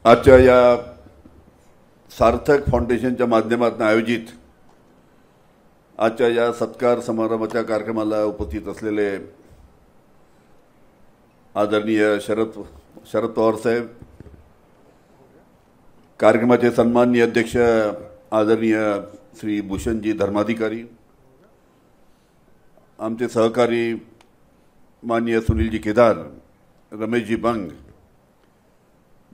आजच्या या सार्थक फाउंडेशनच्या माध्यमातून आयोजित आजच्या या सत्कार समारंभाच्या कार्यक्रमाला उपस्थित असलेले आदरणीय शरद पवार साहेब, कार्यक्रमाचे सन्माननीय अध्यक्ष आदरणीय श्री भूषणजी धर्माधिकारी, आमचे सहकारी माननीय सुनीलजी केदार, रमेशजी बंग,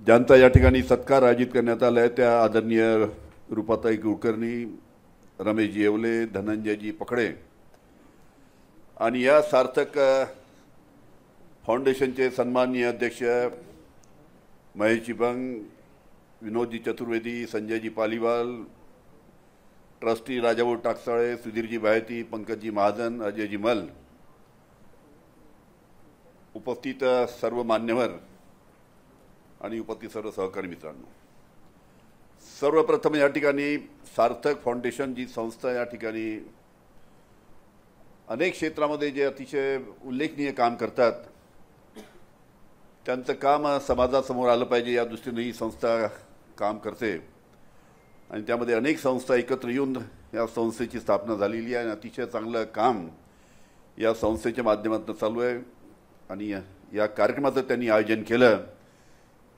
ज्यांचा या ठिकाणी सत्कार आयोजित करण्यात आला आहे त्या आदरणीय रूपाताई कुलकर्णी, रमेशजी येवले, धनंजयजी पकडे आणि या सार्थक फाउंडेशनचे सन्माननीय अध्यक्ष महेशजी बंग, विनोदजी चतुर्वेदी, संजयजी पालीवाल, ट्रस्टी राजाभाऊ टाकसाळे, सुधीरजी बायती, पंकजजी महाजन, अजयजी मल, उपस्थित सर्व मान्यवर आणि उपस्थित सर्व सहकारी मित्रांनो, सर्वप्रथम या ठिकाणी सार्थक फाउंडेशन जी संस्था या ठिकाणी अनेक क्षेत्रामध्ये जे अतिशय उल्लेखनीय काम करतात त्यांचं काम समाजासमोर आलं पाहिजे या दृष्टीने ही संस्था काम करते आणि त्यामध्ये अनेक संस्था एकत्र येऊन या संस्थेची स्थापना झालेली आहे आणि अतिशय चांगलं काम या संस्थेच्या माध्यमातून चालू आहे आणि या कार्यक्रमाचं त्यांनी आयोजन केलं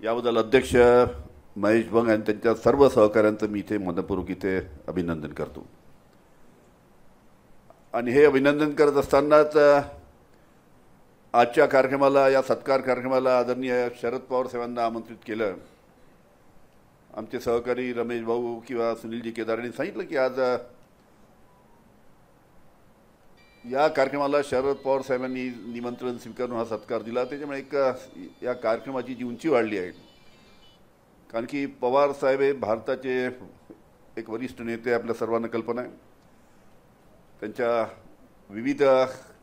याबद्दल अध्यक्ष महेश बंग आणि त्यांच्या सर्व सहकाऱ्यांचं मी इथे मनपूर्वक इथे अभिनंदन करतो। आणि हे अभिनंदन करत असतानाच आजच्या कार्यक्रमाला, या सत्कार कार्यक्रमाला आदरणीय शरद पवार साहेबांना आमंत्रित केलं। आमचे सहकारी रमेश भाऊ किंवा सुनीलजी केदारांनी सांगितलं की आज या कार्यक्रमाला शरद पवार साहेबांनी निमंत्रण स्वीकारून हा सत्कार दिला, त्याच्यामुळे एक या कार्यक्रमाची जी उंची वाढली आहे। कारण की पवार साहेब हे भारताचे एक वरिष्ठ नेते, आपल्या सर्वांना कल्पना आहे। त्यांच्या विविध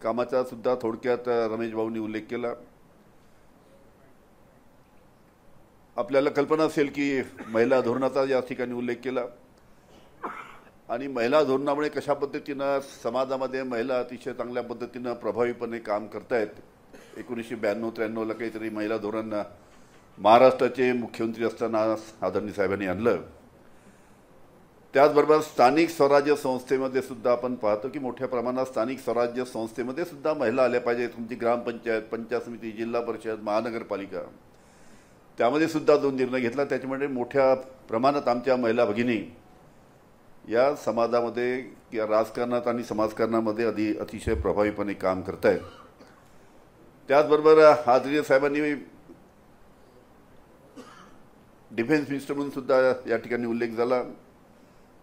कामाचा सुद्धा थोडक्यात रमेश भाऊंनी उल्लेख केला। आपल्याला कल्पना असेल की महिला धोरणाचा या ठिकाणी उल्लेख केला आणि महिला धोरणामुळे कशा पद्धतीनं समाजामध्ये महिला अतिशय चांगल्या पद्धतीनं प्रभावीपणे काम करतायत। 1992-93ला काहीतरी महिला धोरण महाराष्ट्राचे मुख्यमंत्री असताना आदरणीय साहेबांनी आणलं। त्याचबरोबर स्थानिक स्वराज्य संस्थेमध्ये सुद्धा आपण पाहतो की मोठ्या प्रमाणात स्थानिक स्वराज्य संस्थेमध्ये सुद्धा महिला आल्या पाहिजेत। तुमची ग्रामपंचायत, पंचायत समिती, जिल्हा परिषद, महानगरपालिका, त्यामध्ये सुद्धा जो निर्णय घेतला त्याच्यामुळे मोठ्या प्रमाणात आमच्या महिला भगिनी या समाजामध्ये या राजकारणात आणि समाजकारणामध्ये अतिशय प्रभावीपणे काम करत आहेत। त्याचबरोबर आदरणीय साहेबांनी डिफेन्स मिनिस्टर म्हणून सुद्धा या ठिकाणी उल्लेख झाला।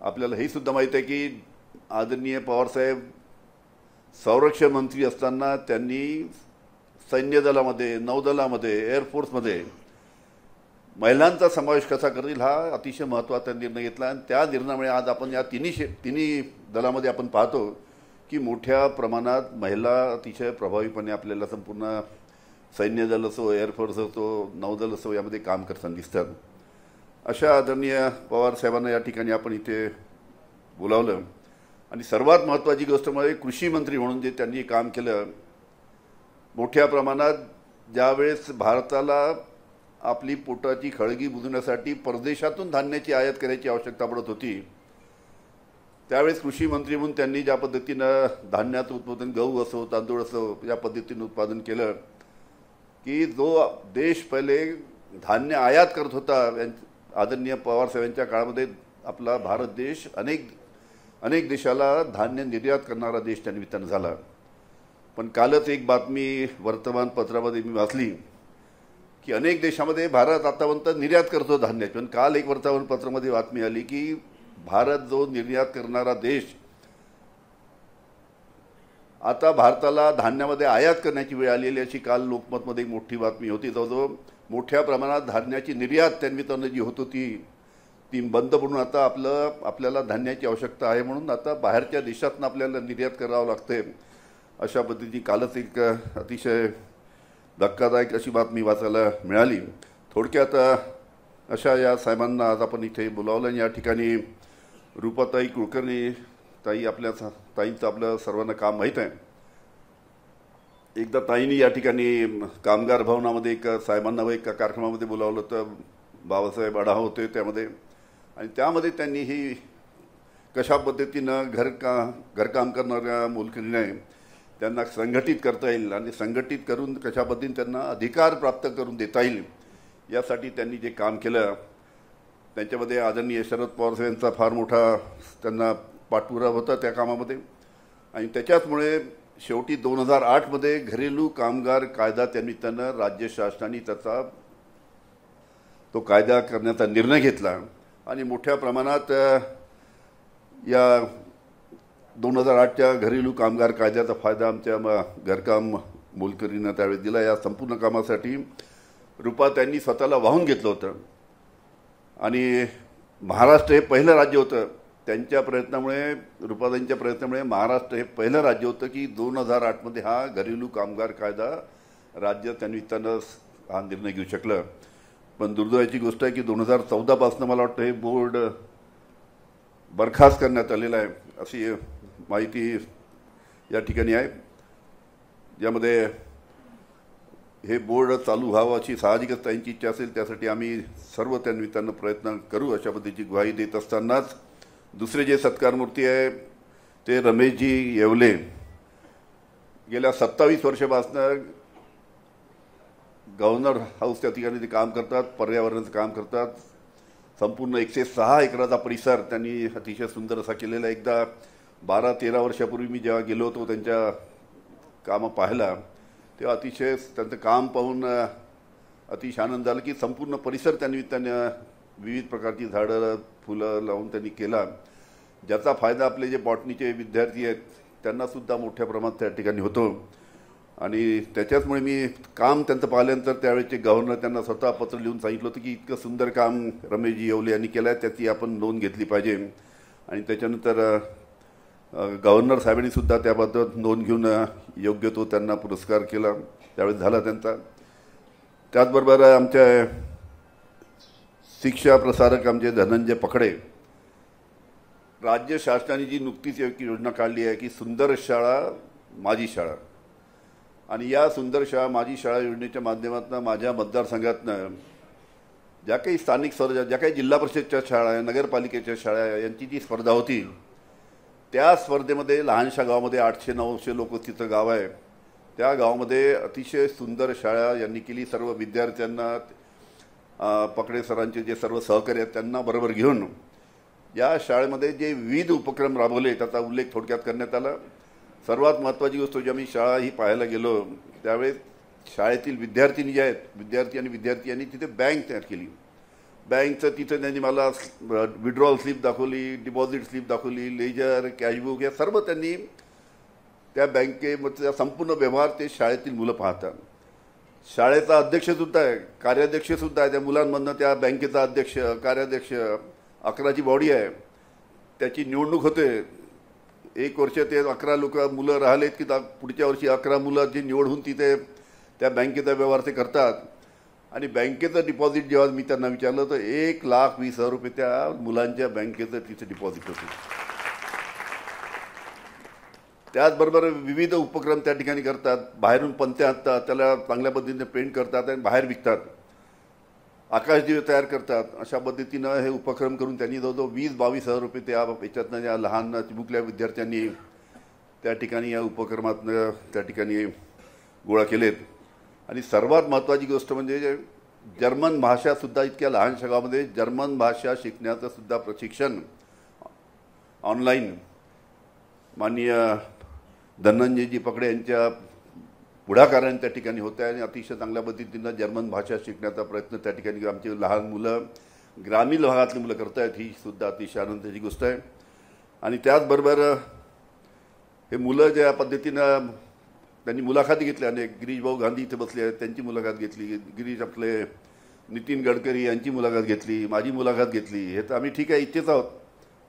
आपल्याला हे सुद्धा माहीत आहे की आदरणीय पवार साहेब संरक्षण मंत्री असताना त्यांनी सैन्य दलामध्ये, नौदलामध्ये, एअरफोर्समध्ये महिलांचा समावेश कसा करतील हा अतिशय महत्त्वाचा निर्णय घेतला आणि त्या निर्णयामुळे आज आपण या तिन्ही दलामध्ये आपण पाहतो की मोठ्या प्रमाणात महिला अतिशय प्रभावीपणे आपल्याला संपूर्ण सैन्य दल असो, एअरफोर्स असो, नौदल असो यामध्ये काम करताना दिसतात। अशा आदरणीय पवार साहेबांना या ठिकाणी आपण इथे बोलावलं आणि सर्वात महत्त्वाची गोष्ट म्हणजे कृषी मंत्री म्हणून जे त्यांनी काम केलं। मोठ्या प्रमाणात ज्यावेळेस भारताला आपली पोटाची खळगी बुजवण्यासाठी परदेशातून धान्याची आयात करायची आवश्यकता पडत होती, त्यावेळेस कृषी मंत्री म्हणून त्यांनी ज्या पद्धतीनं धान्याचं उत्पादन, गहू असो, तांदूळ असो, या पद्धतीनं उत्पादन केलं की जो देश पहिले धान्य आयात करत होता, आदरणीय पवार साहेबांच्या काळामध्ये आपला भारत देश अनेक देशाला धान्य निर्यात करणारा देश त्या निमित्तानं झाला। पण कालच एक बातमी वर्तमानपत्रामध्ये मी वाचली की अनेक देशामध्ये भारत आतापर्यंत निर्यात करतो धान्य, पण काल एक वर्तमानपत्रामध्ये बातमी आली की भारत जो निर्यात करणारा देश आता भारताला धान्यामध्ये आयात करण्याची वेळ आलेली अशी काल लोकमतमध्ये एक मोठी बातमी होती। जवळजवळ मोठ्या प्रमाणात धान्याची निर्यात त्यानिमित्तानं जी होत होती ती बंद पडून आता आपल्याला धान्याची आवश्यकता आहे म्हणून आता बाहेरच्या देशातून आपल्याला निर्यात करावं लागते। अशा पद्धतीची कालच एक अतिशय धक्कादायक अशी बातमी वाचायला मिळाली। थोडक्यात अशा या साहेबांना आज आपण इथे बोलावलं आणि या ठिकाणी रूपाताई कुलकर्णी ताई, ताईंचं आपल्या सर्वांना काम माहीत आहे। एकदा ताईंनी या ठिकाणी कामगार भवनामध्ये एक साहेबांना एका कार्यक्रमामध्ये बोलावलं तर बाबासाहेब आढाव होते त्यामध्ये, आणि त्यामध्ये त्यांनी ही कशा पद्धतीनं घरकाम करणाऱ्या मोलकरीण आहे त्यांना संघटित करता येईल आणि संघटित करून कशा पद्धतीने त्यांना अधिकार प्राप्त करून देता येईल यासाठी त्यांनी जे काम केलं त्यांच्यामध्ये आदरणीय शरद पवार साहेबांचा फार मोठा त्यांना पाठपुरावा होता त्या कामामध्ये. आणि त्याच्याचमुळे शेवटी 2008मध्ये घरेलू कामगार कायदा त्यानिमित्तानं राज्य शासनाने त्याचा तो कायदा करण्याचा निर्णय घेतला आणि मोठ्या प्रमाणात या 2008च्या घरेलू कामगार कायद्याचा फायदा आमच्या घरकाम मोलकरींना त्यावेळी दिला. या संपूर्ण कामासाठी रुपा त्यांनी स्वतःला वाहून घेतलं होतं आणि महाराष्ट्र हे पहिलं राज्य होतं. त्यांच्या प्रयत्नामुळे, रुपाताईंच्या प्रयत्नामुळे महाराष्ट्र हे पहिलं राज्य होतं की 2008मध्ये हा घरेलू कामगार कायदा राज्य त्यानिमित्तानं हा निर्णय घेऊ शकलं. पण दुर्दैवाची गोष्ट आहे की 2014पासून मला वाटतं हे बोर्ड बरखास्त करण्यात आलेलं आहे अशी माहिती या ठिकाणी आहे. ज्यामध्ये हे बोर्ड चालू व्हावं अशी साहजिकच त्यांची इच्छा असेल, त्यासाठी आम्ही सर्व त्या निमित्तानं प्रयत्न करू अशा पद्धतीची ग्वाही देत असतानाच दुसरे जे सत्कारमूर्ती आहे ते रमेशजी येवले गेल्या 27 वर्षापासून गव्हर्नर हाऊस त्या ठिकाणी ते काम करतात, पर्यावरणाचं काम करतात. संपूर्ण 106 एकराचा परिसर त्यांनी अतिशय सुंदर असा केलेला. एकदा 12-13 वर्षापूर्वी मी जेव्हा गेलो होतो त्यांच्या कामं पाहायला तेव्हा अतिशय त्यांचं काम पाहून अतिशय आनंद झाला की संपूर्ण परिसर त्या निमित्तानं विविध प्रकारची झाडं फुलं लावून त्यांनी केला, ज्याचा फायदा आपले जे बॉटनीचे विद्यार्थी आहेत त्यांनासुद्धा मोठ्या प्रमाणात त्या ठिकाणी होतो. आणि त्याच्याचमुळे मी काम त्यांचं पाहिल्यानंतर त्यावेळेचे गव्हर्नर त्यांना स्वतः पत्र लिहून सांगितलं होतं की इतकं सुंदर काम रमेशजी येवले यांनी केलं आहे, त्याची आपण नोंद घेतली पाहिजे. आणि त्याच्यानंतर गव्हर्नर साहेबांनीसुद्धा त्याबद्दल नोंद घेऊन योग्य तो त्यांना पुरस्कार केला, त्यावेळेस झाला त्यांचा. त्याचबरोबर आमच्या शिक्षा प्रसारक आमचे धनंजय पकडे, राज्य शासनाने जी नुकतीच योजना काढली आहे की सुंदर शाळा माझी शाळा, आणि या सुंदर शाळा माझी शाळा योजनेच्या माध्यमातून माझ्या मतदारसंघातनं ज्या काही स्थानिक स्पर्धा, ज्या काही जिल्हा परिषदच्या शाळा आहे, नगरपालिकेच्या शाळा आहे, यांची जी स्पर्धा होती त्या स्पर्धेमध्ये लहानशा गावामध्ये 800-900 लोक तिथं गाव आहे, त्या गावामध्ये अतिशय सुंदर शाळा यांनी केली. सर्व विद्यार्थ्यांना पकडे सरांचे जे सर्व सहकारी आहेत त्यांना बरोबर घेऊन या शाळेमध्ये जे विविध उपक्रम राबवले त्याचा उल्लेख थोडक्यात करण्यात आला. सर्वात महत्त्वाची गोष्ट जेव्हा मी शाळा ही पाहायला गेलो त्यावेळेस शाळेतील विद्यार्थिनी जे आहेत, विद्यार्थी आणि विद्यार्थी यांनी तिथे बँक तयार केली. बँकचं तिथं त्यांनी मला विड्रॉल स्लिप दाखवली, डिपॉझिट स्लिप दाखवली, लेजर, कॅशबुक, या सर्व त्यांनी त्या बँकेमधचा संपूर्ण व्यवहार ते शाळेतील मुलं पाहतात. शाळेचा अध्यक्षसुद्धा आहे, कार्याध्यक्षसुद्धा आहे. त्या मुलांमधनं त्या बँकेचा अध्यक्ष, कार्याध्यक्ष, 11ची बॉडी आहे, त्याची निवडणूक होते. 1 वर्ष ते 11 मुलं राहिलेत की पुढच्या वर्षी 11 मुलं जी निवड होऊन तिथे त्या बँकेचा व्यवहार ते करतात. आणि बँकेचं डिपॉझिट जेव्हा मी त्यांना विचारलं तर 1,20,000 रुपये त्या मुलांच्या बँकेचं तिथे डिपॉझिट होतं. त्याचबरोबर विविध उपक्रम त्या ठिकाणी करतात. बाहेरून पंत्या आणतात, त्याला चांगल्या पद्धतीने पेंट करतात आणि बाहेर विकतात. आकाशदिवे तयार करतात. अशा पद्धतीनं हे उपक्रम करून त्यांनी जवळजवळ 20-22,000 रुपये त्या याच्यातनं या लहान चिमुकल्या विद्यार्थ्यांनी त्या ठिकाणी या उपक्रमातनं त्या ठिकाणी गोळा केलेत. आणि सर्वात महत्त्वाची गोष्ट म्हणजे जर्मन भाषासुद्धा इतक्या लहानशा गावामध्ये जर्मन भाषा शिकण्याचं सुद्धा प्रशिक्षण ऑनलाईन माननीय धनंजयजी पकडे यांच्या पुढाकाराने त्या ठिकाणी होत आहे. आणि अतिशय चांगल्या पद्धतीनं जर्मन भाषा शिकण्याचा प्रयत्न त्या ठिकाणी आमचे लहान मुलं, ग्रामीण भागातली मुलं करत आहेत, ही सुद्धा अतिशय आनंदाची गोष्ट आहे. आणि त्याचबरोबर हे मुलं ज्या पद्धतीनं त्यांनी मुलाखती घेतल्या, अनेक गिरीश भाऊ गांधी इथे बसले आहेत त्यांची मुलाखत घेतली, गिरीश आपले नितीन गडकरी यांची मुलाखत घेतली, माझी मुलाखत घेतली. हे तर आम्ही ठीक आहे इच्छेच आहोत,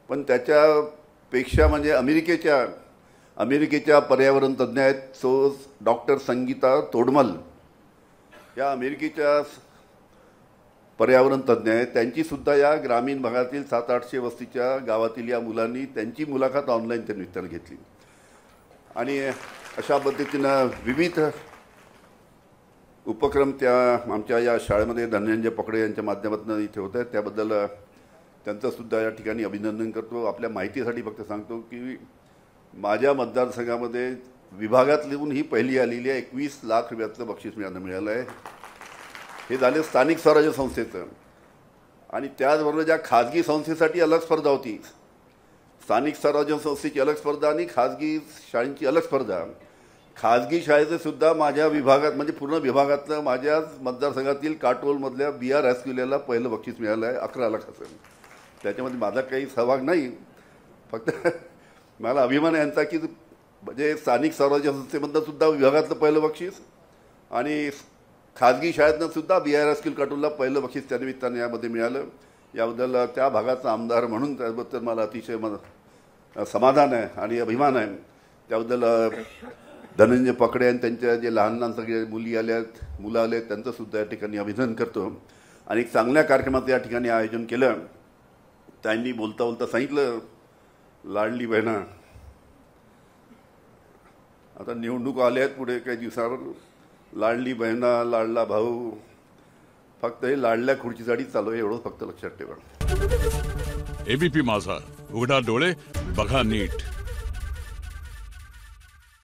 पण त्याच्यापेक्षा म्हणजे अमेरिकेच्या पर्यावरण तज्ज्ञ आहेत सो डॉक्टर संगीता तोडमल, या अमेरिकेच्या पर्यावरण तज्ज्ञ आहेत. त्यांचीसुद्धा या ग्रामीण भागातील 700-800 वस्तीच्या गावातील या मुलांनी त्यांची मुलाखत ऑनलाईन त्या निमित्तानं घेतली. आणि अशा पद्धतीनं विविध उपक्रम त्या आमच्या या शाळेमध्ये धनंजय पकडे यांच्या माध्यमातून इथे होत आहेत, त्याबद्दल त्यांचंसुद्धा या ठिकाणी अभिनंदन करतो. आपल्या माहितीसाठी फक्त सांगतो की माझ्या मतदारसंघामध्ये विभागातून ही पहिली आलेली आहे. 21 लाख रुपयाचं बक्षीस मिळालं आहे. हे झाले स्थानिक स्वराज्य संस्थेचं. आणि त्याचबरोबर ज्या खाजगी संस्थेसाठी अलग स्पर्धा होती, स्थानिक स्वराज्य संस्थेची अलग स्पर्धा आणि खाजगी शाळांची अलग स्पर्धा. खाजगी शाळेचं सुद्धा माझ्या विभागात म्हणजे पूर्ण विभागातलं माझ्या मतदारसंघातील काटोलमधल्या BR हायस्कूलला पहिलं बक्षीस मिळालं आहे 11 लाखाचं. त्याच्यामध्ये माझा काही सहभाग नाही, फक्त मला अभिमान आहे यांचा की म्हणजे स्थानिक स्वराज्य संस्थेमधनं सुद्धा विभागातलं पहिलं बक्षीस आणि खाजगी शाळेतनं सुद्धा BR हायस्कूल काटोलला पहिलं बक्षीस त्या निमित्ताने यामध्ये मिळालं. याबद्दल त्या भागाचा आमदार म्हणून त्याबद्दल मला अतिशय समाधान आहे आणि अभिमान आहे. त्याबद्दल धनंजय पकडे आणि त्यांच्या जे लहान लहान सगळे मुलं आले आहेत त्यांचंसुद्धा या ठिकाणी अभिनंदन करतो. आणि एक चांगल्या कार्यक्रमाचं या ठिकाणी आयोजन केलं. त्यांनी बोलता बोलता सांगितलं, लाडली बहिणा, आता निवडणूक आल्या आहेत पुढे काही दिवसावर, लाडली बहिणा लाडला भाऊ, फक्त हे लाडल्या खुर्चीसाठी चालू आहे एवढं फक्त लक्षात ठेवा. ABP माझा, उघडा डोळे बघा नीट.